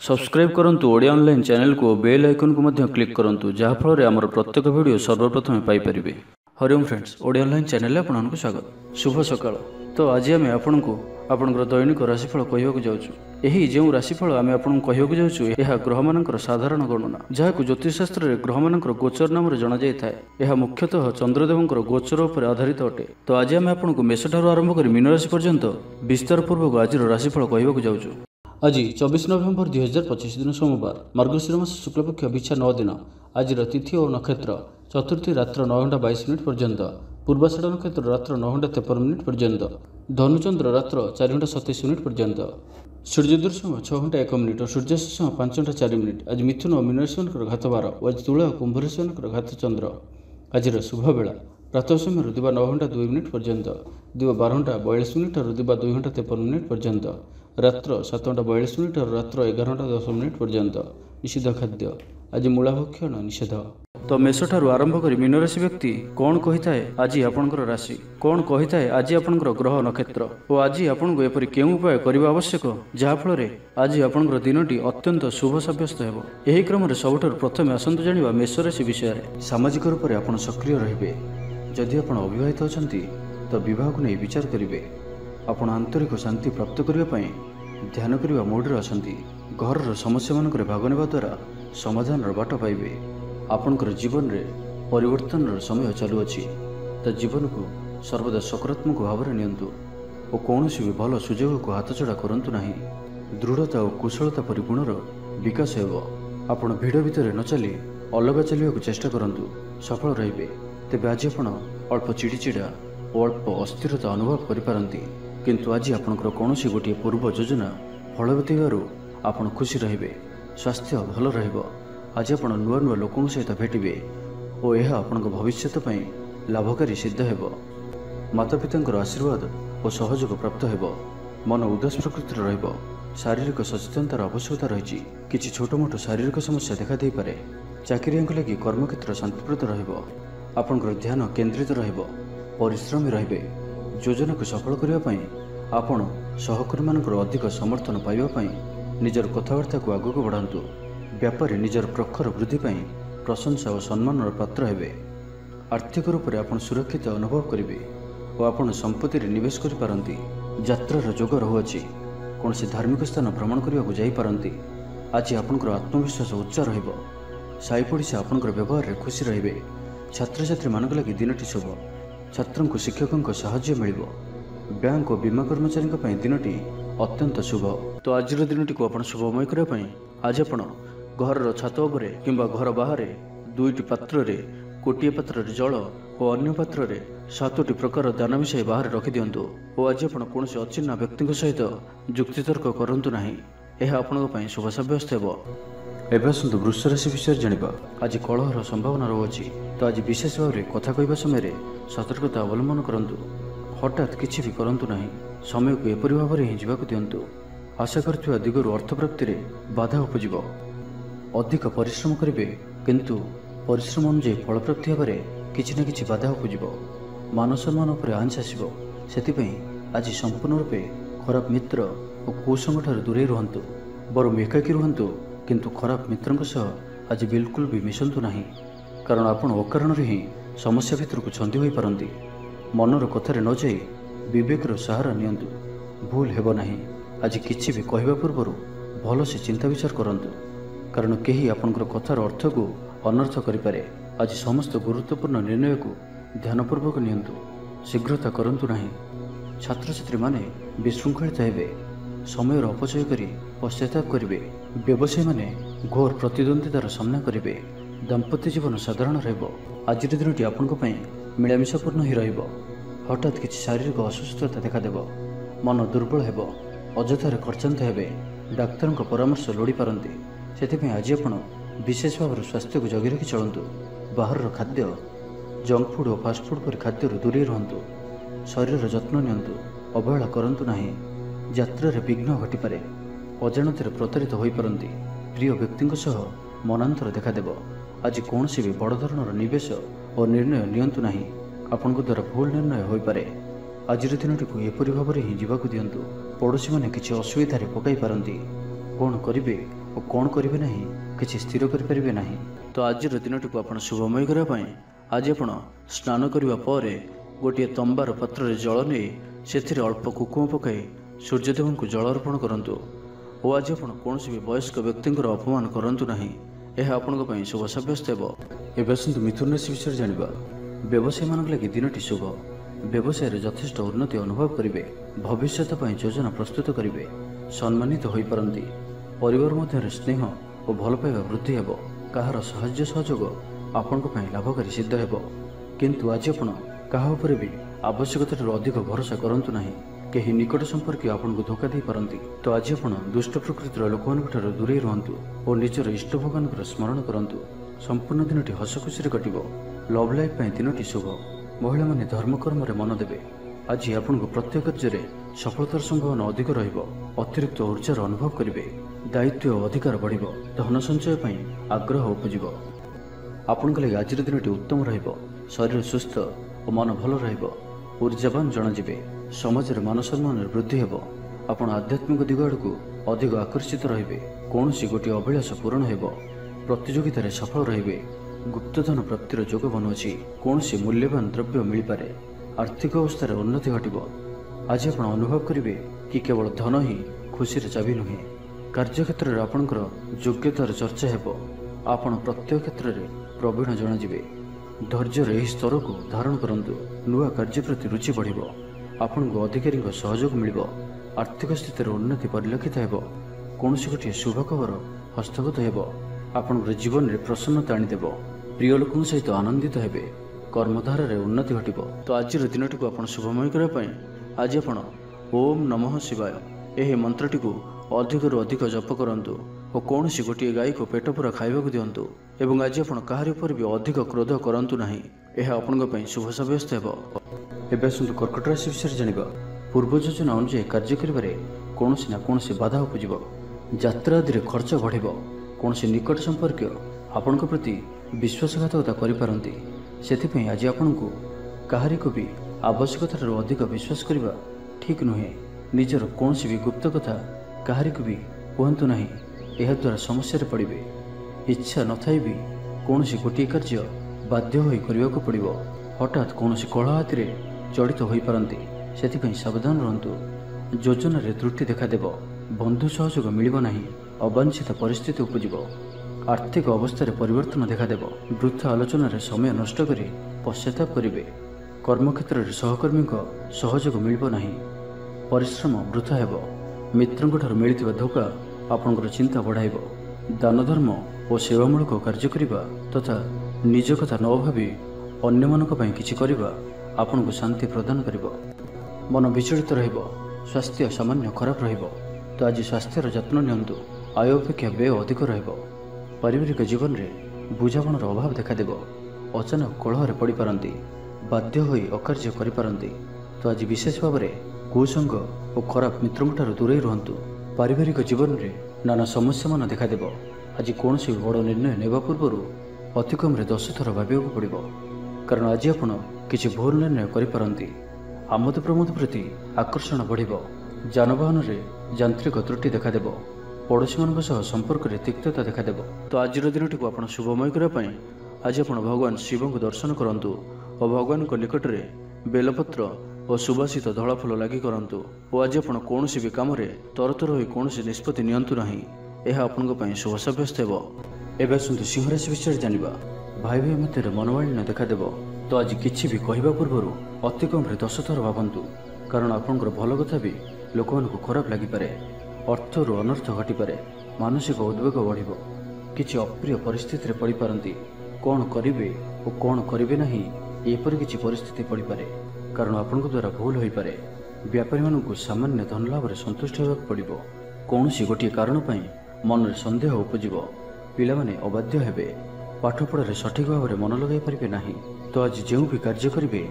Subscribe करंतु Odia online channel को bell icon को मध्य क्लिक करंतु जहाँ फल आमर प्रत्येक वीडियो सर्वप्रथम Piper. Hariom friends, Odia online channel आपको स्वागत। शुभ सकाळ। तो आज आम आपको आपंकर दैनिक राशिफल कहवाक जाऊँ। यही जो राशिफल आम आपको कहवाक जाऊँ यह ग्रह मानकर साधारण गणना जहाँ ज्योतिषशास्त्र में ग्रह मानकर गोचर नाम जना जाए। यह मुख्यतः चंद्रदेवंकर गोचर उपर आधारित अटे। तो आज आम आपको मेष ठार आरंभ कर मीन राशि पर्यंत विस्तार पूर्वक आज राशिफल कहवाक जाऊँ। आज 24 नवेम्बर 2025 दिन सोमवार, मार्गशीर मास शुक्लपक्ष बिछा 9 दिन। आज तिथि और नक्षत्र चतुर्थी रात्र 9 घंटा 22 मिनिट पर्यंत, पूर्वाषाढ़ नक्षत्र रात्र 9 घंटा 53 मिनिट पर्यंत, धनुचंद्र रात्र 4 घंटा 27 मिनिट पर्यंत, सूर्योदय समय 6 घंटा 1 मिनिट और सूर्यास्त समय 5 घंटा 4 मिनिट। आज मिथुन और मीन राशि घात 12 और आज तुला और कुंभ राशि घात चंद्र। आज शुभ बेला प्रातः समय दिवा 9 घंटा 2 मिनिट पर्यंत, दिवा 12 घंटा 42 मिनिट और दिवा 2 घंटा 53 मिनिट पर्यंत, रात्र 7 घंटा 42 मिनिट और रात्र 11 घंटा 10 मिनिट पर्यंत। निषिद्ध खाद्य आज मूला भक्षण निषेध। तो मेष ठारू आरंभ कर मीन राशि व्यक्ति कौन कही थाए आज आपणकर राशि कौन कही थाए आज आपणकर ग्रह नक्षत्र और आज आपको एपरि केउं उपाय करबा आवश्यक जहाँफल आज आपणकर दिनटी अत्यंत शुभ सब्यस्त हेबो। एही क्रम रे सबठारु प्रथमे आसंतु जानिबा मेष राशि विषय रे। सामाजिक रूप से आपण सक्रिय रहिबे। जदि आपण अविवाहित अछंती तो विवाह को नहीं विचार करिवे। आपण आंतरिक शांति प्राप्त करने पाई ध्यान करने मोड्रे अछंती। घर समस्या मानक भाग नेबा द्वारा समाधान बाट पाइबे। आपणकर जीवन में परिवर्तन समय चलुअछि। तो जीवन को सर्वदा सकारात्मक भाव में नियंतु और कौन भी भल सुजोग को हाथछड़ा करंतु नाही। दृढ़ता और कुशलता परि गुणर विकास हेबो। आपण भिड़ भितर न चली अलग चलिया चेष्टा करंतु, सफल रहिबे। तेबे आज आपण अल्प चिड़चिड़ा और अल्प अस्थिरता अनुभव करिपारंती, किंतु आज आपणकर कौनसी गोटे पूर्व योजना फलवती होवारु आपण खुशी रहिबे। स्वास्थ्य भल रहिबो। आज आपण नुआ नुआ लोकों सहित भेटिबे और यह आपण भविष्य पई लाभकारी सिद्ध हेबो। माता पितांकर आशीर्वाद और सहयोग प्राप्त हेबो। मन उदास प्रकृतिर रहिबो। शारीरिक सचेतनतार आवश्यकता रही। किछि छोट मोट शारीरिक समस्या देखा दे पारे। चाकरियां लगी कर्मक्षेत्र शांतिप्रद रहिबो। आपणकर ध्यान केंद्रित रहिबो। परिश्रमी रहिबे। योजना को सफल करने पाई आपण सहकर्मी मानकर अधिक समर्थन पाइबा पाई निजर कथबार्ता को आगक बढ़ातु। व्यापारी निजर प्रखर वृद्धि पाई प्रशंसा और सम्मान पात्र हेबे। आर्थिक रूप से आपण सुरक्षित अनुभव करेंगे और आपण संपत्ति निवेश करिपारंती। यात्रार जोग रहुअछि। कौन से धार्मिक स्थान भ्रमण करने को जाई पारंती। आज आपणकर आत्मविश्वास उच्च रहिबो। साई पड़िशा आपणकर व्यवहार रे खुशी रहिबे। छात्र छात्री मानक लगी दिनटी शुभ। छात्रों को शिक्षकों को साहाय्य मिलिबो। बैंक और बीमा कर्मचारी पई दिनटी अत्यंत शुभ। तो आज दिनटी को आपण शुभमय करने पाई आज आपण घर छात उपरे किंबा घर बाहर दुईटी पात्र रे गोटे पात्र रे जल और अन्य पात्र रे 7टी प्रकार दान मिसाई बाहर रखि दियंतु और आज आपण कौन से अचिन्ना व्यक्ति सहित जुक्तितर्क करंतु नाही। यह आपण पई शुभ सब्यस्त हेबो। एबे आसंतु वृष राशि विषय जानिबा। आज कलहर संभावना रहुअछि। तो आज विशेष भाव में कथा कहबा समय सतर्कता अवलंबन करंतु। हठात किछि भी करंतु नाही। समय को एपरि भाव में ही जीवाक दियंतु। आशा करथिबा दिगरु अर्थ प्राप्ति रे बाधा उपजिबो। अधिक परिश्रम करिवे किंतु परिश्रम अनुଯାयी फल प्राप्ति हेबारे किछि ना किछि बाधा उपजिबो। मान सम्मान उपर आंच आसिबो। सेतिपई आज संपूर्ण रूपे खराब मित्र और कुसंग ठाରୁ दूरे रुहंतु। बरम एकाकी रुहंतु, किंतु खराब मित्रंक सह आज बिल्कुल भी मिशंतु नाही। कारण आपण अकारण ही समस्या भितर को छंदी होई पारंती। मनर कथारे न जाई विवेकर सहारा नियंतु। भूल हेबो नाही। आज किछि भी कहबा पूर्व भल से चिंता विचार करंतु, कारण केही आपनकर कथार अर्थ को अनर्थ करिपारे। आज समस्त गुरुत्वपूर्ण निर्णय को ध्यानपूर्वक नियंतु। शीघ्रता करंतु नाही। छात्र छात्री माने विशृंखलित हेबे। समय अपचय करी पश्चाताप करिवे। व्यवसायी माने घोर प्रतिद्वंदितार सामना करिवे। दाम्पत्य जीवन साधारण रहिबो। आज दिनटी आपनक पई मिलामिशापूर्ण ही रहिबो। हठात किछि शारीरिक असुस्थता देखा देबो। मन दुर्बल हेबो। अजथारे खर्चांत हेबे। डाक्तर परामर्श लोड़ी पारंती। सेथिपई आज आपण विशेष भाव स्वास्थ्य को जगी रखि चलंतु। बाहर खाद्य जंक फूड और फास्ट फूड पर खाद्य दूरे रुहंतु। शरीर जत्न नियंतु। अवहेला करंतु नाही। यात्रा रे विघ्न घटिपारे। अजाणत प्रतारित होई पारंती। प्रिय व्यक्ति सह मनांतर देखा देबो। आज कौन सी भी बड़ धरणर निवेश और निर्णय नियंतु नाही। आपण द्वारा भूल निर्णय होई पारे। आज दिनटी को एपरि भाव में ही जीवाक दियंतु। पड़ोशी माने किछि असुविधा रे पकाई पारंती। कौन करिवे ଓ କ'ଣ କରିବେ ନାହିଁ କିଛି ସ୍ଥିର କରିପାରିବେ ନାହିଁ। ତ ଆଜିର ଦିନଟିକୁ ଆପଣ ଶୁଭମୟ କରିବା ପାଇଁ ଆଜି ଆପଣ ସ୍ନାନ କରିବା ପରେ ଗୋଟିଏ ତମ୍ବାର ପାତ୍ରରେ ଜଳ ନେଇ ସେଥିରେ ଅଳ୍ପ କୁକୁମ ପକାଇ ସୂର୍ଯ୍ୟଦେବଙ୍କୁ ଜଳ ଅର୍ପଣ କରନ୍ତୁ। ଓ ଆଜି ଆପଣ କୌଣସି ବି ବୟସ୍କ ବ୍ୟକ୍ତିଙ୍କର ଅପମାନ କରନ୍ତୁ ନାହିଁ, ଏହା ଆପଣଙ୍କ ପାଇଁ ଶୁଭ ସାବ୍ୟସ୍ତ ହେବ। ଏବେ ଆସନ୍ତୁ ମିଥୁନ ରାଶି ବିଷୟରେ ଜାଣିବା। ବ୍ୟବସାୟୀମାନଙ୍କ ଲାଗି ଦିନଟି ଶୁଭ। ବ୍ୟବସାୟରେ ଯଥେଷ୍ଟ ଉନ୍ନତି ଅନୁଭବ କରିବେ। ଭବିଷ୍ୟତ ପାଇଁ ଯୋଜନା ପ୍ରସ୍ତୁତ କରିବେ। ସମ୍ମାନିତ ହୋଇପାରନ୍ତି। ପରିବାର ମଧ୍ୟରେ ସ୍ନେହ ଓ ଭଲ ପାଇବା ବୃଦ୍ଧି ହେବ। କାହାର ସାହାଯ୍ୟ ସହଯୋଗ ଆପଣଙ୍କ ପାଇଁ ଲାଭକାରୀ ସିଦ୍ଧ ହେବ। କିନ୍ତୁ ଆଜି ଆପଣ କାହା ଉପରେ ବି ଆବଶ୍ୟକତାଠାରୁ ଅଧିକ ଭରସା କରନ୍ତୁ ନାହିଁ। କେହି ନିକଟ ସମ୍ପର୍କୀୟ ଆପଣଙ୍କୁ ଧୋକା ଦେଇପାରନ୍ତି। ତ ଆଜି ଆପଣ ଦୁଷ୍ଟ ପ୍ରକୃତିର ଲୋକମାନଙ୍କଠାରୁ ଦୂରେଇ ରୁହନ୍ତୁ ଓ ନିଜର ଇଷ୍ଟ ଭଗବାନଙ୍କର ସ୍ମରଣ କରନ୍ତୁ। ସମ୍ପୂର୍ଣ୍ଣ ଦିନଟି ହସ ଖୁସିରେ କଟିବ। ଲଭ୍ ଲାଇଫ୍ ପାଇଁ ଦିନଟି ଶୁଭ। ମହିଳାମାନେ ଧର୍ମକର୍ମରେ ମନ ଦେବେ। ଆଜି ଆପଣଙ୍କୁ ପ୍ରତ୍ୟେକ କାର୍ଯ୍ୟରେ ସଫଳତାର ସମ୍ଭାବନା ଅଧିକ ରହିବ। ଅତିରିକ୍ତ ଊର୍ଜାର ଅନୁଭବ କରିବେ। ଦାୟିତ୍ୱ ଓ ଅଧିକାର ବଢ଼ିବ। ଧନ ସଞ୍ଚୟ ପାଇଁ ଆଗ୍ରହ ଉପୁଜିବ। ଆପଣଙ୍କ ଲାଗି ଆଜିର ଦିନଟି ଉତ୍ତମ ରହିବ। ଶରୀର ସୁସ୍ଥ ଓ ମନ ଭଲ ରହିବ। ଊର୍ଜାବାନ ଜଣାଯିବେ। ସମାଜରେ ମାନ ସମ୍ମାନରେ ବୃଦ୍ଧି ହେବ। ଆପଣ ଆଧ୍ୟାତ୍ମିକ ଦିଗ ଆଡ଼କୁ ଅଧିକ ଆକର୍ଷିତ ରହିବେ। କୌଣସି ଗୋଟିଏ ଅଭିଳାଷ ପୂରଣ ହେବ। ପ୍ରତିଯୋଗିତାରେ ସଫଳ ରହିବେ। ଗୁପ୍ତଧନ ପ୍ରାପ୍ତିର ଯୋଗ ବନୁଅଛି। କୌଣସି ମୂଲ୍ୟବାନ ଦ୍ରବ୍ୟ ମିଳିପାରେ। ଆର୍ଥିକ ଅବସ୍ଥାରେ ଉନ୍ନତି ଘଟିବ। ଆଜି ଆପଣ ଅନୁଭବ କରିବେ କି କେବଳ ଧନ ହିଁ ଖୁସିର ଚାବି ନୁହେଁ। କାର୍ଯ୍ୟକ୍ଷେତ୍ରରେ ଆପଣଙ୍କର ଯୋଗ୍ୟତାର ଚର୍ଚ୍ଚା ହେବ। ଆପଣ ପ୍ରତ୍ୟେକ କ୍ଷେତ୍ରରେ ପ୍ରବୀଣ ଜଣାଯିବେ। ଧୈର୍ଯ୍ୟର ଏହି ସ୍ତରକୁ ଧାରଣ କରନ୍ତୁ। ନୂଆ କାର୍ଯ୍ୟ ପ୍ରତି ରୁଚି ବଢ଼ିବ। ଆପଣଙ୍କୁ ଅଧିକାରୀଙ୍କ ସହଯୋଗ ମିଳିବ। ଆର୍ଥିକ ସ୍ଥିତିରେ ଉନ୍ନତି ପରିଲକ୍ଷିତ ହେବ। କୌଣସି ଗୋଟିଏ ଶୁଭ ଖବର ହସ୍ତଗତ ହେବ। ଆପଣଙ୍କର ଜୀବନରେ ପ୍ରସନ୍ନତା ଆଣିଦେବ। ପ୍ରିୟ ଲୋକଙ୍କ ସହିତ ଆନନ୍ଦିତ ହେବେ। କର୍ମଧାରାରେ ଉନ୍ନତି ଘଟିବ। ତ ଆଜିର ଦିନଟିକୁ ଆପଣ ଶୁଭମୟ କରିବା ପାଇଁ ଆଜି ଆପଣ ଓମ୍ ନମଃ ଶିବାୟ ଏହି ମନ୍ତ୍ରଟିକୁ ଅଧିକରୁ ଅଧିକ ଜପ କରନ୍ତୁ ଓ କୌଣସି ଗୋଟିଏ ଗାଈକୁ ପେଟ ପୂରା ଖାଇବାକୁ ଦିଅନ୍ତୁ। ଏବଂ ଆଜି ଆପଣ କାହାରି ଉପରେ ବି ଅଧିକ କ୍ରୋଧ କରନ୍ତୁ ନାହିଁ। ଏହା ଆପଣଙ୍କ ପାଇଁ ଶୁଭ ସାବ୍ୟସ୍ତ ହେବ। ଏବେ ଆସନ୍ତୁ କର୍କଟ ରାଶି ବିଷୟରେ ଜାଣିବା। ପୂର୍ବ ଯୋଜନା ଅନୁଯାୟୀ କାର୍ଯ୍ୟ କରିବାରେ କୌଣସି ନା କୌଣସି ବାଧା ଉପୁଜିବ। ଯାତ୍ରା ଆଦିରେ ଖର୍ଚ୍ଚ ବଢ଼ିବ। କୌଣସି ନିକଟ ସମ୍ପର୍କୀୟ ଆପଣଙ୍କ ପ୍ରତି ବିଶ୍ୱାସଘାତକତା କରିପାରନ୍ତି। ସେଥିପାଇଁ ଆଜି ଆପଣଙ୍କୁ କାହାରିକୁ ବି ଆବଶ୍ୟକତାଠାରୁ ଅଧିକ ବିଶ୍ୱାସ କରିବା ଠିକ୍ ନୁହେଁ। ନିଜର କୌଣସି ବି ଗୁପ୍ତ କଥା କାହାରିକୁ ବି କୁହନ୍ତୁ ନାହିଁ। ଏହାଦ୍ୱାରା ସମସ୍ୟାରେ ପଡ଼ିବେ। ଇଚ୍ଛା ନଥାଇ ବି କୌଣସି ଗୋଟିଏ କାର୍ଯ୍ୟ ବାଧ୍ୟ ହୋଇ କରିବାକୁ ପଡ଼ିବ। ହଠାତ୍ କୌଣସି କଳହ ହାତିରେ ଜଡ଼ିତ ହୋଇପାରନ୍ତି। ସେଥିପାଇଁ ସାବଧାନ ରୁହନ୍ତୁ। ଯୋଜନାରେ ତ୍ରୁଟି ଦେଖାଦେବ। ବନ୍ଧୁ ସହଯୋଗ ମିଳିବ ନାହିଁ। ଅବାଞ୍ଛିତ ପରିସ୍ଥିତି ଉପୁଜିବ। ଆର୍ଥିକ ଅବସ୍ଥାରେ ପରିବର୍ତ୍ତନ ଦେଖାଦେବ। ବୃଥା ଆଲୋଚନାରେ ସମୟ ନଷ୍ଟ କରି ପଶ୍ଚାତାପ କରିବେ। କର୍ମକ୍ଷେତ୍ରରେ ସହକର୍ମୀଙ୍କ ସହଯୋଗ ମିଳିବ ନାହିଁ। ପରିଶ୍ରମ ବୃଥା ହେବ। ମିତ୍ରଙ୍କଠାରୁ ମିଳିଥିବା ଧୋକା ଆପଣଙ୍କର ଚିନ୍ତା ବଢ଼ାଇବ। ଦାନ ଧର୍ମ ଓ ସେବାମୂଳକ କାର୍ଯ୍ୟ କରିବା ତଥା ନିଜ କଥା ନ ଭାବି ଅନ୍ୟମାନଙ୍କ ପାଇଁ କିଛି କରିବା ଆପଣଙ୍କୁ ଶାନ୍ତି ପ୍ରଦାନ କରିବ। ମନ ବିଚଳିତ ରହିବ। ସ୍ୱାସ୍ଥ୍ୟ ସାମାନ୍ୟ ଖରାପ ରହିବ। ତ ଆଜି ସ୍ୱାସ୍ଥ୍ୟର ଯତ୍ନ ନିଅନ୍ତୁ। ଆୟ ଅପେକ୍ଷା ବ୍ୟୟ ଅଧିକ ରହିବ। ପାରିବାରିକ ଜୀବନରେ ବୁଝାମଣାର ଅଭାବ ଦେଖାଦେବ। ଅଚାନକ କଳହରେ ପଡ଼ିପାରନ୍ତି। ବାଧ୍ୟ ହୋଇ ଅକାର୍ଯ୍ୟ କରିପାରନ୍ତି। ତ ଆଜି ବିଶେଷ ଭାବରେ କୁସଙ୍ଗ ଓ ଖରାପ ମିତ୍ରଙ୍କଠାରୁ ଦୂରେଇ ରୁହନ୍ତୁ। ପାରିବାରିକ ଜୀବନରେ ନାନା ସମସ୍ୟାମାନ ଦେଖାଦେବ। ଆଜି କୌଣସି ବଡ଼ ନିର୍ଣ୍ଣୟ ନେବା ପୂର୍ବରୁ ଅତି କମ୍ରେ 10 ଥର ଭାବିବାକୁ ପଡ଼ିବ। କାରଣ ଆଜି ଆପଣ କିଛି ଭୁଲ ନିର୍ଣ୍ଣୟ କରିପାରନ୍ତି। ଆମୋଦ ପ୍ରମୋଦ ପ୍ରତି ଆକର୍ଷଣ ବଢ଼ିବ। ଯାନବାହନରେ ଯାନ୍ତ୍ରିକ ତ୍ରୁଟି ଦେଖାଦେବ। ପଡ଼ୋଶୀମାନଙ୍କ ସହ ସମ୍ପର୍କରେ ତିକ୍ତତା ଦେଖାଦେବ। ତ ଆଜିର ଦିନଟିକୁ ଆପଣ ଶୁଭମୟ କରିବା ପାଇଁ ଆଜି ଆପଣ ଭଗବାନ ଶିବଙ୍କୁ ଦର୍ଶନ କରନ୍ତୁ ଓ ଭଗବାନଙ୍କ ନିକଟରେ ବେଲପତ୍ର ଓ ସୁବାସିତ ଧଳା ଫୁଲ ଲାଗି କରନ୍ତୁ। ଓ ଆଜି ଆପଣ କୌଣସି ବି କାମରେ ତରତର ହୋଇ କୌଣସି ନିଷ୍ପତ୍ତି ନିଅନ୍ତୁ ନାହିଁ। ଏହା ଆପଣଙ୍କ ପାଇଁ ଶୁଭ ସାବ୍ୟସ୍ତ ହେବ। ଏବେ ଆସନ୍ତୁ ସିଂହ ରାଶି ବିଷୟରେ ଜାଣିବା। ଭାଇ ଭାଇ ମଧ୍ୟରେ ମନୋମାଳିନ୍ୟ ଦେଖାଦେବ। ତ ଆଜି କିଛି ବି କହିବା ପୂର୍ବରୁ ଅତି କମ୍ରେ 10 ଥର ଭାବନ୍ତୁ। କାରଣ ଆପଣଙ୍କର ଭଲ କଥା ବି ଲୋକମାନଙ୍କୁ ଖରାପ ଲାଗିପାରେ। ଅର୍ଥରୁ ଅନର୍ଥ ଘଟିପାରେ। ମାନସିକ ଉଦ୍ବେଗ ବଢ଼ିବ। କିଛି ଅପ୍ରିୟ ପରିସ୍ଥିତିରେ ପଡ଼ିପାରନ୍ତି। କ'ଣ କରିବେ ଓ କ'ଣ କରିବେ ନାହିଁ ଏପରି କିଛି ପରିସ୍ଥିତି ପଡ଼ିପାରେ। କାରଣ ଆପଣଙ୍କ ଦ୍ୱାରା ଭୁଲ ହୋଇପାରେ। ବ୍ୟାପାରୀମାନଙ୍କୁ ସାମାନ୍ୟ ଧନ ଲାଭରେ ସନ୍ତୁଷ୍ଟ ହେବାକୁ ପଡ଼ିବ। କୌଣସି ଗୋଟିଏ କାରଣ ପାଇଁ ମନରେ ସନ୍ଦେହ ଉପୁଜିବ। ପିଲାମାନେ ଅବାଧ୍ୟ ହେବେ। ପାଠପଢ଼ାରେ ସଠିକ୍ ଭାବରେ ମନ ଲଗାଇ ପାରିବେ ନାହିଁ। ତ ଆଜି ଯେଉଁ ବି କାର୍ଯ୍ୟ କରିବେ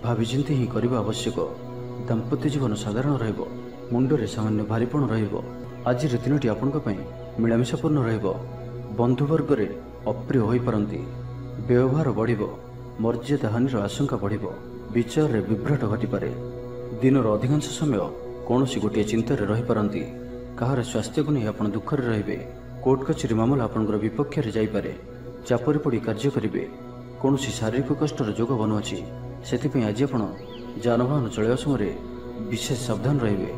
ଭାବିଚିନ୍ତି ହିଁ କରିବା ଆବଶ୍ୟକ। ଦାମ୍ପତ୍ୟ ଜୀବନ ସାଧାରଣ ରହିବ। ମୁଣ୍ଡରେ ସାମାନ୍ୟ ଭାରିପଣ ରହିବ। ଆଜିର ଦିନଟି ଆପଣଙ୍କ ପାଇଁ ମିଳାମିଶାପୂର୍ଣ୍ଣ ରହିବ। ବନ୍ଧୁବର୍ଗରେ ଅପ୍ରିୟ ହୋଇପାରନ୍ତି। ବ୍ୟବହାର ବଢ଼ିବ। ମର୍ଯ୍ୟାଦା ହାନିର ଆଶଙ୍କା ବଢ଼ିବ। ବିଚାରରେ ବିଭ୍ରାଟ ଘଟିପାରେ। ଦିନର ଅଧିକାଂଶ ସମୟ କୌଣସି ଗୋଟିଏ ଚିନ୍ତାରେ ରହିପାରନ୍ତି। କାହାର ସ୍ୱାସ୍ଥ୍ୟକୁ ନେଇ ଆପଣ ଦୁଃଖରେ ରହିବେ। कोर्ट कचेरी मामला आपंकर विपक्ष में जापे चापर पड़ कार्य करेंगे कौन शारीरिक कष्टर जोग बनुची से आज आप जानवाहन चलवा समय विशेष सावधान रे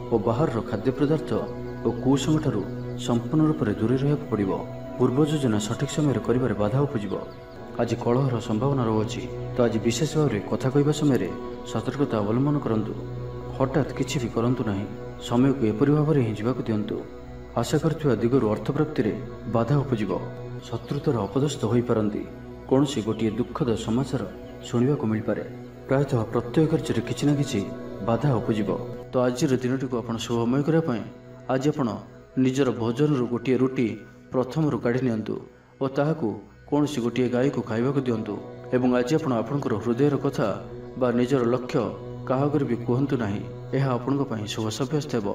और बाहर खाद्य पदार्थ और कुसंग ठारू संपूर्ण रूप से दूरे रहा पड़ो। पूर्व योजना सठिक समय कर बाधा उपज आज कलहर संभावना रोचे तो आज विशेष भाव में कथा कहवा समय सतर्कता अवलंबन करूँ। हठात किसी भी करूँ ना समय को एपरी भाव में ही जावाक दिंतु। आशा कर दिगरू अर्थ प्राप्ति में बाधा उपज शत्रुतार अपदस्थ हो पारती कौन सी गोटे दुखद समाचार शुणा को मिल पारे प्रायतः प्रत्येक कार्य किसी न कि बाधा उपज। तो आज दिन टी आप शुभमय करने आज आप निजर भोजन गोटे रुटी प्रथम काढ़ी नियंतु और ताहाकू कौन सी गोटे गाय को खाइबा दिंतु एवं आज आपणकर हृदयर कथा बा निजर लक्ष्य क्या भी कहतु ना यह आपण शुभ सब्यस्त हो।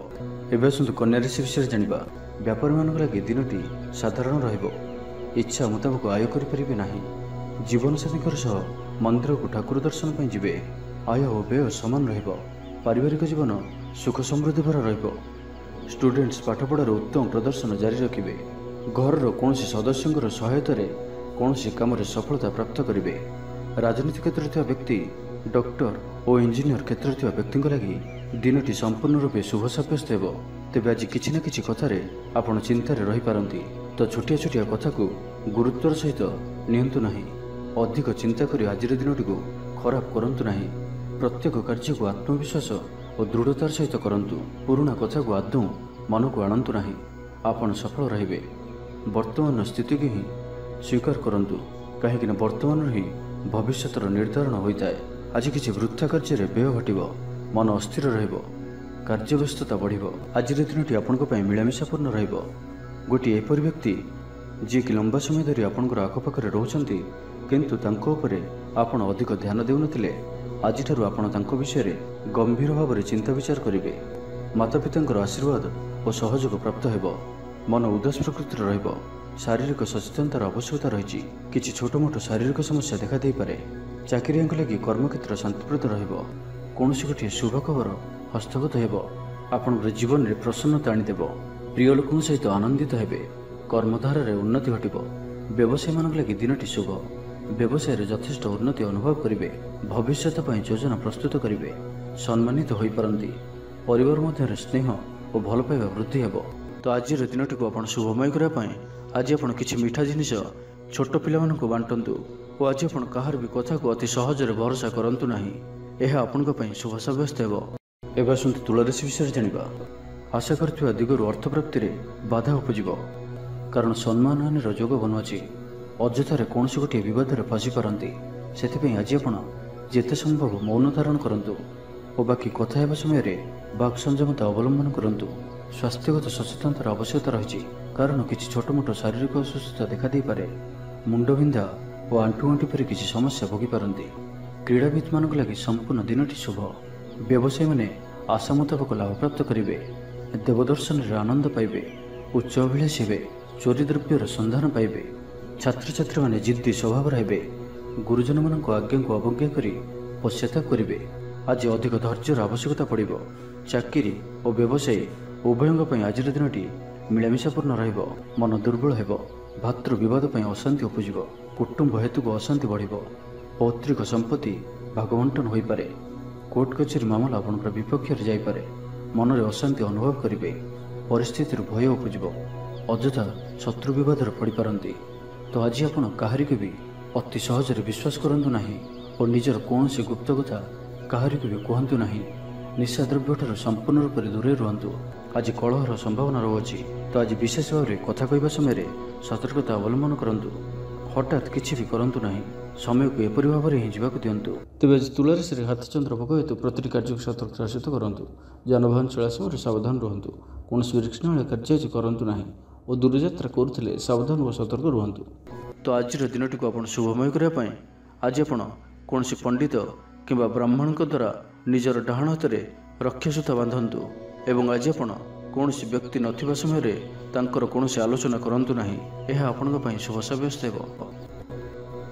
एवं आसतु कन्या राशि विषय जाना व्यापारी मान लगे दिनटी साधारण इच्छा मुताबक आय करें ना जीवन साथी सह मंदिर को ठाकुर दर्शन पर जी आय और व्यय समान पारिवारिक जीवन सुख समृद्धि भरा स्टूडेंट्स पाठपढ़ार उत्तम प्रदर्शन जारी रखिए। घर कौन सदस्यों सहायतार कौन काम सफलता प्राप्त करेंगे। राजनीति क्षेत्र में व्यक्ति डॉक्टर और इंजीनियर क्षेत्र में व्यक्ति लगी दिनटी संपूर्ण रूपे शुभ सब्यस्त हो। तेज आज किसी न कि कथार आप चिंतार रही पारती तो छोटिया छोटिया कथा को गुरुत्वर सहित नियंतु नहीं। अधिक चिंता करी आज दिनटी को खराब करूँ ना। प्रत्येक कार्य को आत्मविश्वास और दृढ़तार सहित करूँ। पुराणा कथा को आदौ मन को आणतु ना आपन सफल रे। वर्तमान स्थिति को ही स्वीकार करूँ कहीं वर्तमान ही भविष्यर निर्धारण होता है। आज किसी वृथा कार्य व्यय घटव मन अस्थिर कार्य व्यस्तता बढ़। आज दिनटी आपण मिलामिशापूर्ण रोटे एपरी व्यक्ति जी कि लंबा समय धरी आपंकर आखपाखे रोचंती किंतु तांको उपरे आपण अधिक ध्यान देउनथिले आज विषय गंभीर भाव में चिंता विचार करेंगे। माता पिता आशीर्वाद और सहयोग प्राप्त हो। मन उदास प्रकृतिर रहिबो। शारीरिक सचेतनतार आवश्यकता रही। किसी छोट मोट शारीरिक समस्या देखा दे पारे। चाकरिया लगी कर्मक्षेत्र शांतिप्रद रहिबो। कौन गोटे शुभ खबर हस्तगत हो। आपण जीवन में प्रसन्नता आनीदेव। प्रिय लोकों सहित आनंदित हेबे। कर्मधार उन्नति घटिब। व्यवसायी मान लगी दिनटी शुभ। व्यवसाय यथेष्ट उन्नति अनुभव करेंगे। भविष्य योजना प्रस्तुत करेंगे। सम्मानित हो पारती। परिवार मध्य स्नेह और भल पाइबा वृद्धि हेब। तो आज दिनटी को आप शुभमय करने आज आप किसी मीठा जिनिस छोट पिला को बांटतु और आज आप कहार भी कथा को अति सहजरे भरोसा करूँ ना यह आपण शुभ सब्यस्त हो। एवं आसतु तुला राशि विषय जाना आशा कर दिगरू अर्थ प्राप्ति में बाधा उपज कारण सम्मान हानिर जोग बनुची अଯଥାରେ कौन गोटे बद फसी पारती से आज आप जिते संभव मौन धारण करूँ और बाकी कथा समय बाक संयमता अवलंबन करूँ। स्वास्थ्यगत सचेतनतार आवश्यकता रही कारण किसी छोट मोट शारीरिक असुस्थता देखा दे पारे। मुंडबिंधा और आंठुआंठी पर किसी समस्या भोगी पारती। क्रीड़ाविद मान लगी संपूर्ण दिनटी शुभ। व्यवसायी मैंने आशा मुताबक लाभ प्राप्त करेंगे। देवदर्शन आनंद पाइबे। उच्च अभिलाषी हे। चोरी द्रव्यर संधान पाइबे। छात्र छात्री मैंने जिद्दी स्वभाव रहे। गुरुजन मान आज्ञा को अवज्ञा कर पश्चाताप करेंगे। आज अधिक धैर्यर आवश्यकता पड़ो। चाकरी और व्यवसायी उभयों आज दिनटी मिलामिशापूर्ण मन दुर्बल हो। भातृ बद अशांति उपज। कुटुंब हेतु अशांति बढ़। पौत्रिक संपत्ति भागवंटन हो पारे। कोर्ट कचेरी मामला आपंकर विपक्ष में जापे। मन में अशांति अनुभव करेंगे। परिस्थिति भय उपज। अଯଥା शत्रु बद पड़ पारती तो आज आप कहारी भी अति सहजरे विश्वास करूँ ना और निजर कौन सी गुप्त कथा कहारी भी कहतु ना। निशा द्रव्य ठार संपूर्ण रूप से दूरे रुहतु। आज कलहर संभावना रोचे तो आज विशेष भाव में कथा कहवा समय सतर्कता अवलंबन करूँ। हठात किसी भी करूँ ना समय को एपरी भाव में ही जावाक दिंतु। तेज आज तुला राशि हाथचंद्र भोग हेतु प्रति कार्य सतर्कतार सहित करूँ। जानवाहन चला समय सावधान रुहतु। कौन रिक्सनाल कार्य आज करूँ ना और दूरयात्रा करुले सावधान और सतर्क रुहतु। तो आज दिनटी को आप शुभमय करने आज आप कौन पंडित कि ब्राह्मण द्वारा निजर डाहाण हाथ में रक्षासूता बांधतु एवं आज आप कौन व्यक्ति नथिबा समय कौन आलोचना करूँ ना यह आपण शुभ सब्यस्त हो।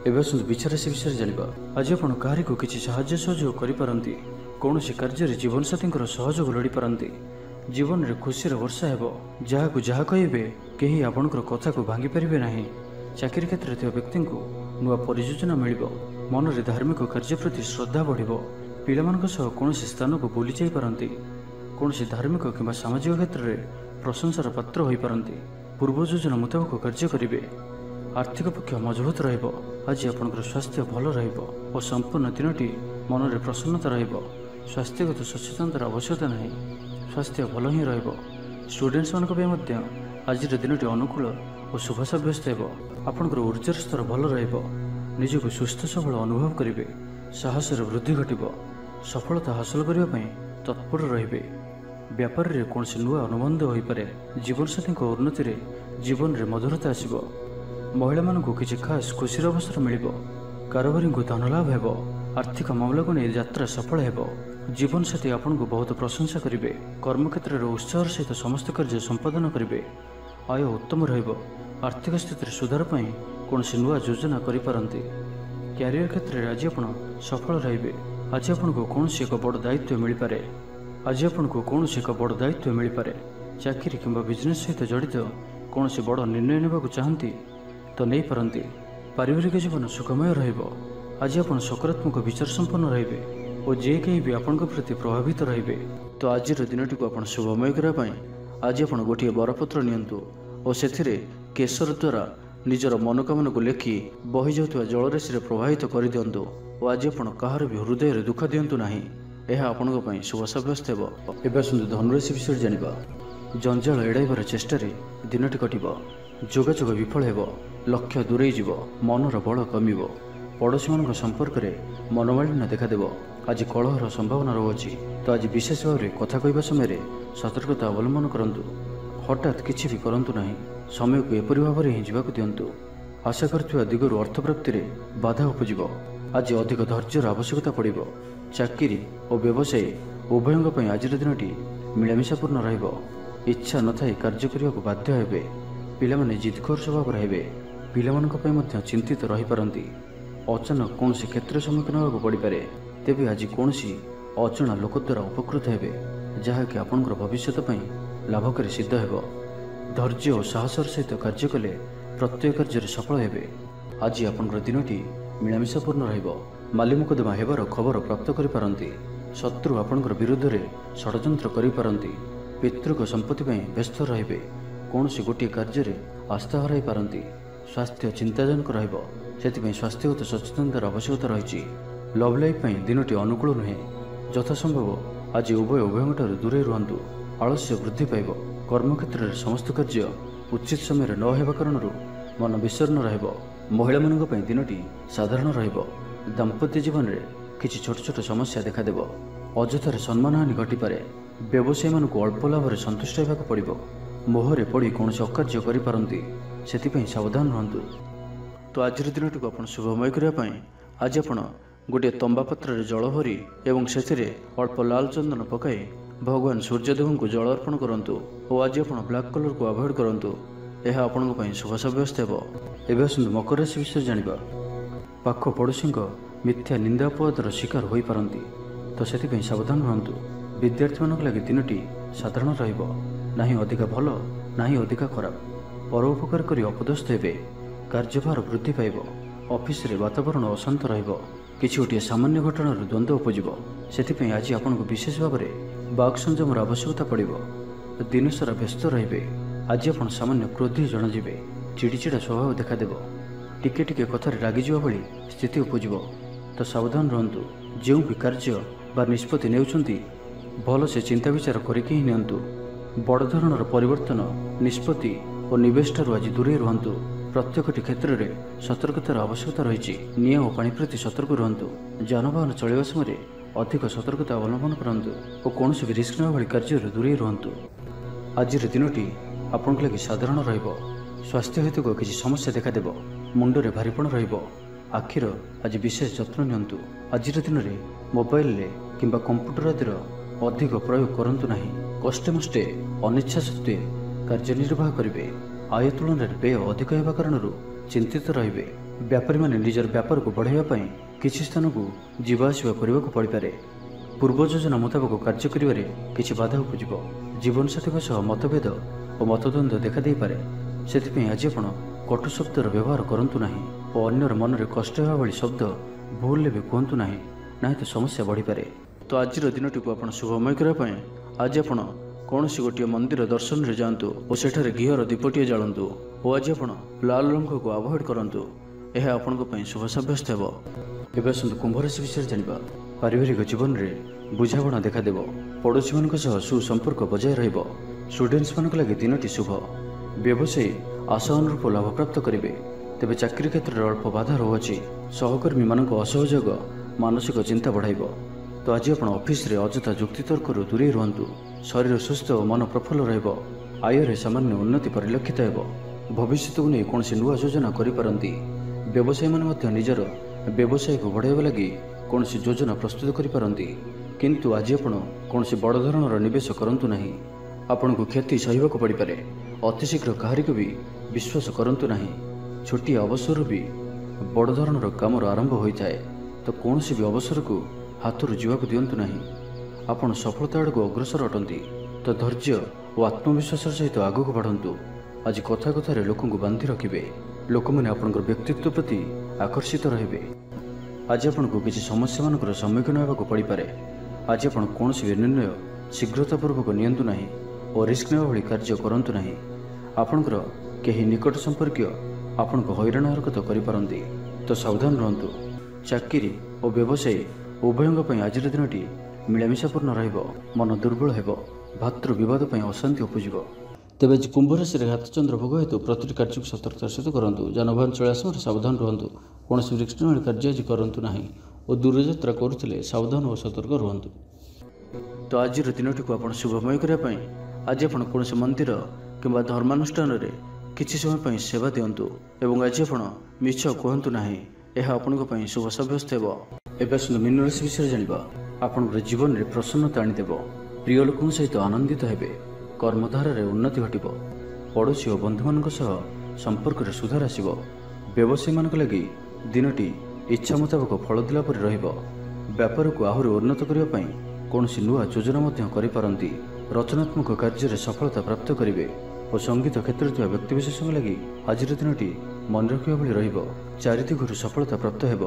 एवं विचार से विषय जाना आज आप कहारी को किसी साहाय्य सहयोग करें। कौन कार्य जीवन साथी सहयोग लोड़ी पारती जीवन रे खुशीर वर्षा हेब जहाँ जहाँ कहे कहीं आपणकर कथा को भांगी पारे ना। चाकरी क्षेत्र में व्यक्ति को नुआ परियोजना मिल मन में धार्मिक कार्य प्रति श्रद्धा बढ़ पिला कौन स्थान को बुली जापारती कौन धार्मिक कि सामाजिक क्षेत्र में प्रशंसार पात्र हो पारती पूर्व योजना मुताबक कार्य करेंगे। आर्थिक पक्ष मजबूत रहिब। आज आपंकर स्वास्थ्य भल और संपूर्ण दिन मन में प्रसन्नता रहिब। स्वास्थ्यगत सचेतनतार आवश्यकता नहीं, स्वास्थ्य भल ही रहिब। स्टूडेंट्स मानक आज दिन अनुकूल और शुभ सब्यस्त हो। आपंकर ऊर्जार स्तर भल रहिब। निजक सुस्थ सबल अनुभव करेंगे। साहस वृद्धि घटब। सफलता हासिल करने तत्पर रहिबे। व्यापार रे कौन नुआ अनुबंध हो पारे। जीवनसाथी उन्नति रे जीवन रे मधुरता आसिब। महिला मानक किसी खास खुशी अवसर मिल। कारोबारी को धन लाभ हो। आर्थिक मामला को नहीं यात्रा सफल हो। जीवन साथी आपन को बहुत प्रशंसा करेंगे। कर्मक्षेत्र में उत्साह सहित समस्त कार्य संपादन करेंगे। आय उत्तम रहिब। आर्थिक स्थिति सुधार पाई कौन नुआ योजना करिपारंती। क्यारियर क्षेत्र में आज आप सफल रहिबे। आज आपन को कौन एक बड़ दायित्व मिल पारे। आज आपन को कौन एक बड़ दायित्व मिल पारे। चाकरी किंबा बिजनेस सहित जड़ित कौन बड़ निर्णय नेबाकु चाहती तो नहीं पारंती। पारिवारिक जीवन सुखमय रहिब। आज आप सकारात्मक विचार संपन्न रहिबे और जे कहीं भी आपन प्रति प्रभावित रहिबे। तो आज दिन को आप शुभमय करने आज आप गोटे बरपत्र नियंतु और से केसर द्वारा निजर मनोकामना को लेखि बही जाउथुवा जलराशि प्रवाहित कर दियंतु और आज आप कहार भी हृदय रे दुख दियंतु नाही। यह आपण शुभ सब्यस्त हो। एवं सुंदर धनुराशि विषय जानिबा। जंजाल एड़ाइबार चेष्टा दिनटी कटिब। जोगाजोग विफल हेब। लक्ष्य दूरे जीव। मनर बल कमिब। पड़ोशी मान संपर्क में मनोमालिन्य देखादेव। आज कलहर संभावना रहुछि। तो आज विशेष भाव में कथा कहवा समय सतर्कता अवलंबन करंतु। हठात किछि भी करंतु नाही। समय को एपरि भाव में ही जीवाकु दियंतु। आशा करथिबा दिगरु अर्थप्राप्ति में बाधा उपजिब। आज अधिक धैर्यर आवश्यकता पड़िब। चाकरी और व्यवसाय उभयों पर आज दिनटी मिलामिशापूर्ण रहिब। इच्छा नथाई कार्य करने को बाध्य हेबे। पिलामाने जिदखोर स्वभाव रहिबे। पिलामानक पय मध्य चिंतित रहि पारंती। अचानक कौन क्षेत्र सम्मुखीन होगा पड़ पारे। तेबे आज कौन अजणा लोक द्वारा उपकृत हेबे जहाँकि आपंकर भविष्य लाभकारी सिद्ध हेब। धैर्य और साहसर सहित कार्य कले प्रत्येक कार्य सफल हेबे। आज आपंकर दिनटी मिलामिशापूर्ण रहिब। माली मुकदमा हेबार खबर प्राप्त करि पारंती। शत्रु आपंकर विरुद्ध रे षड्यंत्र करि पारंती। पितृक संपत्ति पई व्यस्त रहिबे। कौन गोटे कार्य आस्था हराई पारंती। स्वास्थ्य चिंताजनक रहिब। से स्वास्थ्यगत सचेतनतार आवश्यकता रही। लव लाइफ दिनटी अनुकूल नुहे। यथासंभव आज उभयों दूरे रुहतु। आलस्य वृद्धि पाइब। कर्मक्षेत्र में समस्त कार्य उचित समय न हेबा कारण मन विषर्ण रहिब। महिला मानक पई दिनटी साधारण रहिब। दाम्पत्य जीवन में किछि छोट छोट समस्या देखादेव। अजथार सम्मानहानि घटिपारे। व्यवसायी मानक अल्प लाभ संतुष्ट होगाक पड़िब। मोहरे पड़ी कौन अकार्य करिपारंती। सेथिपई सावधान रहंतु। तो आज दिन को आप शुभमय करने आज आप गोटे तंबा पत्र जल भरी एवं से अल्प लाल चंदन पकाई भगवान सूर्यदेव को जल अर्पण करूँ और आज आप ब्लैक कलर को अवॉइड करूँ। यह आपण शुभ सब्यस्त हो। एवं आसतु मकर राशि विषय जानिबा। पाख पड़ोशी मिथ्या निंदा अपवादर शिकार हो पारंती। तो से सावधान रहंतु। विद्यार्थी मानक लगी दिनटी साधारण रहिब। नाही अधिक भल नाही अधिक खराब। परोपकार करी अपदस्थ हेबे। कार्यभार वृद्धि पाइब। ऑफिस रे वातावरण अशांत रहिब। किछि गोटे सामान्य घटनार द्वंद्व उपजिब। सेथिपई आज आपनको विशेष भाव में बाक संयमर आवश्यकता पड़िब। दिन सारा व्यस्त रहिबे। आज आपण सामान्य क्रोधी जणाजिबे। चिड़चिड़ा स्वभाव देखादेव। टिके टिके कथार रागिजिबा भली स्थिति उपजिब। तो सावधान रहंतु। जो भी कार्य बा निष्पत्ति नेउछंती भल से चिंता विचार करिके ही नियंतु। बड़ धरणर परिवर्तन निष्पत्ति और निवेश ठारू आज दूरे रुहंतु। प्रत्येकटी क्षेत्र में सतर्कतार आवश्यकता रही। निया और पानी प्रति सतर्क रुहंतु। जानवाहन चलवा समय अधिक सतर्कता अवलंबन करंतु और कौन भी रिस्क नेबा भली कार्य दूरे रुहंतु। आज दिनटी आपण लगी साधारण रहिब। स्वास्थ्य हेतु किसी समस्या देखादेव। मुंडरे भारीपण रहिब। आखिर आज विशेष जत्न नियंतु। आज दिन में मोबाइल किंबा कंप्यूटर आदिर अधिक प्रयोग करंतु नाही। कष्टे मष्टे अनिच्छा सत्वे कार्यनिर्वाह करेंगे। आय तुलन में व्यय अधिक होगा कारण चिंतित रहिबे। व्यापारी माने निजर व्यापार को बढ़ाइबा पई किछि स्थान को जीवा आसिबा करबाक पड़िपारे। ପୂର୍ବ ଯୋଜନା ମୁତାବକ କାର୍ଯ୍ୟ କରିବାରେ କିଛି ବାଧା ଉପୁଜିବ। ଜୀବନସାଥୀଙ୍କ ସହ ମତଭେଦ ଓ ମତଦ୍ୱନ୍ଦ୍ୱ ଦେଖାଦେଇପାରେ। ସେଥିପାଇଁ ଆଜି ଆପଣ କଟୁ ଶବ୍ଦର ବ୍ୟବହାର କରନ୍ତୁ ନାହିଁ ଓ ଅନ୍ୟର ମନରେ କଷ୍ଟ ହେବା ଭଳି ଶବ୍ଦ ଭୁଲରେ ବି କୁହନ୍ତୁ ନାହିଁ, ନାହିଁ ତ ସମସ୍ୟା ବଢ଼ିପାରେ। ତ ଆଜିର ଦିନଟିକୁ ଆପଣ ଶୁଭମୟ କରିବା ପାଇଁ ଆଜି ଆପଣ କୌଣସି ଗୋଟିଏ ମନ୍ଦିର ଦର୍ଶନରେ ଯାଆନ୍ତୁ ଓ ସେଠାରେ ଘିଅର ଦୀପଟିଏ ଜାଳନ୍ତୁ ଓ ଆଜି ଆପଣ ଲାଲ ରଙ୍ଗକୁ ଆଭଏଡ୍ କରନ୍ତୁ। ଏହା ଆପଣଙ୍କ ପାଇଁ ଶୁଭ ସାବ୍ୟସ୍ତ ହେବ। ଏବେ ଆସନ୍ତୁ କୁମ୍ଭ ରାଶି ବିଷୟରେ ଜାଣିବା। ପାରିବାରିକ ଜୀବନରେ ବୁଝାମଣା ଦେଖାଦେବ। ପଡ଼ୋଶୀମାନଙ୍କ ସହ ସୁସମ୍ପର୍କ ବଜାୟ ରହିବ। ଷ୍ଟୁଡେଣ୍ଟସ୍ମାନଙ୍କ ଲାଗି ଦିନଟି ଶୁଭ। ବ୍ୟବସାୟୀ ଆଶା ଅନୁରୂପ ଲାଭପ୍ରାପ୍ତ କରିବେ। ତେବେ ଚାକିରି କ୍ଷେତ୍ରରେ ଅଳ୍ପ ବାଧା ରହୁଅଛି। ସହକର୍ମୀମାନଙ୍କ ଅସହଯୋଗ ମାନସିକ ଚିନ୍ତା ବଢ଼ାଇବ। ତ ଆଜି ଆପଣ ଅଫିସରେ ଅଯଥା ଯୁକ୍ତିତର୍କରୁ ଦୂରେଇ ରୁହନ୍ତୁ। ଶରୀର ସୁସ୍ଥ ଓ ମନ ପ୍ରଫୁଲ୍ଲ ରହିବ। ଆୟରେ ସାମାନ୍ୟ ଉନ୍ନତି ପରିଲକ୍ଷିତ ହେବ। ଭବିଷ୍ୟତକୁ ନେଇ କୌଣସି ନୂଆ ଯୋଜନା କରିପାରନ୍ତି। ବ୍ୟବସାୟୀମାନେ ମଧ୍ୟ ନିଜର ବ୍ୟବସାୟକୁ ବଢ଼ାଇବା ଲାଗି କୌଣସି ଯୋଜନା ପ୍ରସ୍ତୁତ କରିପାରନ୍ତି। କିନ୍ତୁ ଆଜି ଆପଣ କୌଣସି ବଡ଼ ଧରଣର ନିବେଶ କରନ୍ତୁ ନାହିଁ। ଆପଣଙ୍କୁ କ୍ଷତି ସହିବାକୁ ପଡ଼ିପାରେ। ଅତିଶୀଘ୍ର କାହାରିକୁ ବି ବିଶ୍ୱାସ କରନ୍ତୁ ନାହିଁ। ଛୋଟିଆ ଅବସରରୁ ବି ବଡ଼ ଧରଣର କାମର ଆରମ୍ଭ ହୋଇଥାଏ। ତ କୌଣସି ବି ଅବସରକୁ ହାତରୁ ଯିବାକୁ ଦିଅନ୍ତୁ ନାହିଁ। ଆପଣ ସଫଳତା ଆଡ଼କୁ ଅଗ୍ରସର ଅଟନ୍ତି। ତ ଧୈର୍ଯ୍ୟ ଓ ଆତ୍ମବିଶ୍ୱାସର ସହିତ ଆଗକୁ ବଢ଼ନ୍ତୁ। ଆଜି କଥା କଥାରେ ଲୋକଙ୍କୁ ବାନ୍ଧି ରଖିବେ। ଲୋକମାନେ ଆପଣଙ୍କର ବ୍ୟକ୍ତିତ୍ୱ ପ୍ରତି ଆକର୍ଷିତ ରହିବେ। ଆଜି ଆପଣଙ୍କୁ କିଛି ସମସ୍ୟାମାନଙ୍କର ସମ୍ମୁଖୀନ ହେବାକୁ ପଡ଼ିପାରେ। ଆଜି ଆପଣ କୌଣସି ବି ନିର୍ଣ୍ଣୟ ଶୀଘ୍ରତାପୂର୍ବକ ନିଅନ୍ତୁ ନାହିଁ ଓ ରିସ୍କ ନେବା ଭଳି କାର୍ଯ୍ୟ କରନ୍ତୁ ନାହିଁ। ଆପଣଙ୍କର କେହି ନିକଟ ସମ୍ପର୍କୀୟ ଆପଣଙ୍କୁ ହଇରାଣ ହରକତ କରିପାରନ୍ତି। ତ ସାବଧାନ ରୁହନ୍ତୁ। ଚାକିରି ଓ ବ୍ୟବସାୟୀ ଉଭୟଙ୍କ ପାଇଁ ଆଜିର ଦିନଟି ମିଳାମିଶାପୂର୍ଣ୍ଣ ରହିବ। ମନ ଦୁର୍ବଳ ହେବ। ଭାତୃ ବିବାଦ ପାଇଁ ଅଶାନ୍ତି ଉପୁଜିବ। ତେବେ ଆଜି କୁମ୍ଭ ରାଶିରେ ହାତଚନ୍ଦ୍ର ଭୋଗ ହେତୁ ପ୍ରତିଟି କାର୍ଯ୍ୟକୁ ସତର୍କତାର ସହିତ କରନ୍ତୁ। ଯାନବାହନ ଚଳାଇବା ସମୟରେ ସାବଧାନ ରୁହନ୍ତୁ। କୌଣସି ରିସ୍କ ନେବା କାର୍ଯ୍ୟ ଆଜି କରନ୍ତୁ ନାହିଁ ଓ ଦୂରଯାତ୍ରା କରୁଥିଲେ ସାବଧାନ ଓ ସତର୍କ ରୁହନ୍ତୁ। ତ ଆଜିର ଦିନଟିକୁ ଆପଣ ଶୁଭମୟ କରିବା ପାଇଁ ଆଜି ଆପଣ କୌଣସି ମନ୍ଦିର କିମ୍ବା ଧର୍ମାନୁଷ୍ଠାନରେ କିଛି ସମୟ ପାଇଁ ସେବା ଦିଅନ୍ତୁ ଏବଂ ଆଜି ଆପଣ ମିଛ କୁହନ୍ତୁ ନାହିଁ। ଏହା ଆପଣଙ୍କ ପାଇଁ ଶୁଭ ସାବ୍ୟସ୍ତ ହେବ। ଏବେ ଆସନ୍ତୁ ମୀନ ରାଶି ବିଷୟରେ ଜାଣିବା। ଆପଣଙ୍କର ଜୀବନରେ ପ୍ରସନ୍ନତା ଆଣିଦେବ। ପ୍ରିୟ ଲୋକଙ୍କ ସହିତ ଆନନ୍ଦିତ ହେବେ। କର୍ମଧାରାରେ ଉନ୍ନତି ଘଟିବ। ପଡ଼ୋଶୀ ଓ ବନ୍ଧୁମାନଙ୍କ ସହ ସମ୍ପର୍କରେ ସୁଧାର ଆସିବ। ବ୍ୟବସାୟୀମାନଙ୍କ ଲାଗି ଦିନଟି ଇଚ୍ଛା ମୁତାବକ ଫଳ ଦେଲା ପରି ରହିବ। ବ୍ୟାପାରକୁ ଆହୁରି ଉନ୍ନତ କରିବା ପାଇଁ କୌଣସି ନୂଆ ଯୋଜନା ମଧ୍ୟ କରିପାରନ୍ତି। ରଚନାତ୍ମକ କାର୍ଯ୍ୟରେ ସଫଳତା ପ୍ରାପ୍ତ କରିବେ ଓ ସଙ୍ଗୀତ କ୍ଷେତ୍ରରେ ଥିବା ବ୍ୟକ୍ତିବିଶେଷଙ୍କ ଲାଗି ଆଜିର ଦିନଟି ମନେ ରଖିବା ଭଳି ରହିବ। ଚାରିଦିଗରୁ ସଫଳତା ପ୍ରାପ୍ତ ହେବ।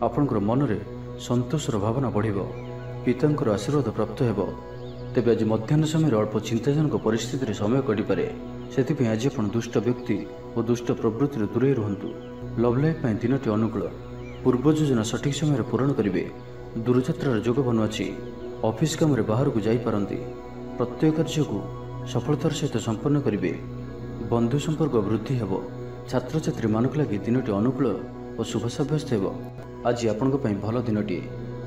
ଆପଣଙ୍କର ମନରେ ସନ୍ତୋଷର ଭାବନା ବଢ଼ିବ। ପିତାଙ୍କର ଆଶୀର୍ବାଦ ପ୍ରାପ୍ତ ହେବ। ତେବେ ଆଜି ମଧ୍ୟାହ୍ନ ସମୟରେ ଅଳ୍ପ ଚିନ୍ତାଜନକ ପରିସ୍ଥିତିରେ ସମୟ କଟିପାରେ। ସେଥିପାଇଁ ଆଜି ଆପଣ ଦୁଷ୍ଟ ବ୍ୟକ୍ତି ଓ ଦୁଷ୍ଟ ପ୍ରବୃତ୍ତିରୁ ଦୂରେଇ ରୁହନ୍ତୁ। ଲଭ୍ ଲାଇଫ୍ ପାଇଁ ଦିନଟି ଅନୁକୂଳ। ପୂର୍ବ ଯୋଜନା ସଠିକ୍ ସମୟରେ ପୂରଣ କରିବେ। ଦୂରଯାତ୍ରାର ଯୋଗ ବନୁଅଛି। ଅଫିସ କାମରେ ବାହାରକୁ ଯାଇପାରନ୍ତି। ପ୍ରତ୍ୟେକ କାର୍ଯ୍ୟକୁ ସଫଳତାର ସହିତ ସମ୍ପନ୍ନ କରିବେ। ବନ୍ଧୁ ସମ୍ପର୍କ ବୃଦ୍ଧି ହେବ। ଛାତ୍ରଛାତ୍ରୀମାନଙ୍କ ଲାଗି ଦିନଟି ଅନୁକୂଳ ଓ ଶୁଭ ସାବ୍ୟସ୍ତ ହେବ। ଆଜି ଆପଣଙ୍କ ପାଇଁ ଭଲ ଦିନଟିଏ।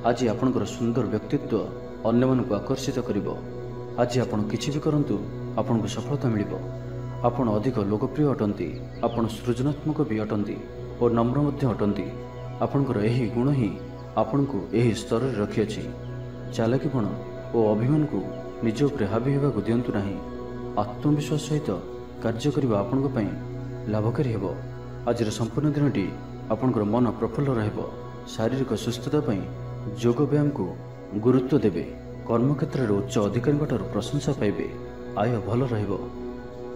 ଆଜି ଆପଣଙ୍କର ସୁନ୍ଦର ବ୍ୟକ୍ତିତ୍ୱ ଅନ୍ୟମାନଙ୍କୁ ଆକର୍ଷିତ କରିବ। ଆଜି ଆପଣ କିଛି ବି କରନ୍ତୁ ଆପଣଙ୍କୁ ସଫଳତା ମିଳିବ। ଆପଣ ଅଧିକ ଲୋକପ୍ରିୟ ଅଟନ୍ତି। ଆପଣ ସୃଜନାତ୍ମକ ବି ଅଟନ୍ତି ଓ ନମ୍ର ମଧ୍ୟ ଅଟନ୍ତି। ଆପଣଙ୍କର ଏହି ଗୁଣ ହିଁ ଆପଣଙ୍କୁ ଏହି ସ୍ତରରେ ରଖିଅଛି। ଚାଲାକିପଣ ଓ ଅଭିମାନକୁ ନିଜ ଉପରେ ହାବି ହେବାକୁ ଦିଅନ୍ତୁ ନାହିଁ। ଆତ୍ମବିଶ୍ୱାସ ସହିତ କାର୍ଯ୍ୟ କରିବା ଆପଣଙ୍କ ପାଇଁ ଲାଭକାରୀ ହେବ। ଆଜିର ସମ୍ପୂର୍ଣ୍ଣ ଦିନଟି ଆପଣଙ୍କର ମନ ପ୍ରଫୁଲ୍ଲ ରହିବ। ଶାରୀରିକ ସୁସ୍ଥତା ପାଇଁ ଯୋଗ ବ୍ୟାୟାମକୁ ଗୁରୁତ୍ୱ ଦେବେ। କର୍ମକ୍ଷେତ୍ରରେ ଉଚ୍ଚ ଅଧିକାରୀଙ୍କଠାରୁ ପ୍ରଶଂସା ପାଇବେ। ଆୟ ଭଲ ରହିବ।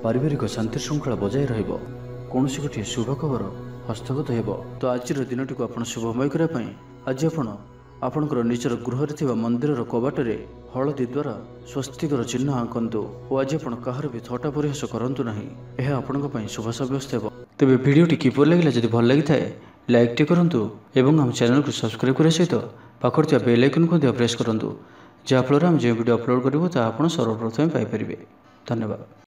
ପାରିବାରିକ ଶାନ୍ତି ଶୃଙ୍ଖଳା ବଜାୟ ରହିବ। କୌଣସି ଗୋଟିଏ ଶୁଭ ଖବର ହସ୍ତଗତ ହେବ। ତ ଆଜିର ଦିନଟିକୁ ଆପଣ ଶୁଭମୟ କରିବା ପାଇଁ ଆଜି ଆପଣ ଆପଣଙ୍କର ନିଜର ଗୃହରେ ଥିବା ମନ୍ଦିରର କବାଟରେ ହଳଦୀ ଦ୍ୱାରା ସ୍ୱସ୍ତିକର ଚିହ୍ନ ଆଙ୍କନ୍ତୁ ଓ ଆଜି ଆପଣ କାହାର ବି ଥଟ୍ଟା ପରିହାସ କରନ୍ତୁ ନାହିଁ। ଏହା ଆପଣଙ୍କ ପାଇଁ ଶୁଭ ସାବ୍ୟସ୍ତ ହେବ। ତେବେ ଭିଡ଼ିଓଟି କିପରି ଲାଗିଲା? ଯଦି ଭଲ ଲାଗିଥାଏ ଲାଇକ୍ଟି କରନ୍ତୁ ଏବଂ ଆମ ଚ୍ୟାନେଲକୁ ସବସ୍କ୍ରାଇବ୍ କରିବା ସହିତ ପାଖରେ ଥିବା ବେଲ୍ ଆଇକନ୍କୁ ମଧ୍ୟ ପ୍ରେସ୍ କରନ୍ତୁ, ଯାହାଫଳରେ ଆମେ ଯେଉଁ ଭିଡ଼ିଓ ଅପଲୋଡ଼ କରିବୁ ତାହା ଆପଣ ସର୍ବପ୍ରଥମେ ପାଇପାରିବେ। ଧନ୍ୟବାଦ।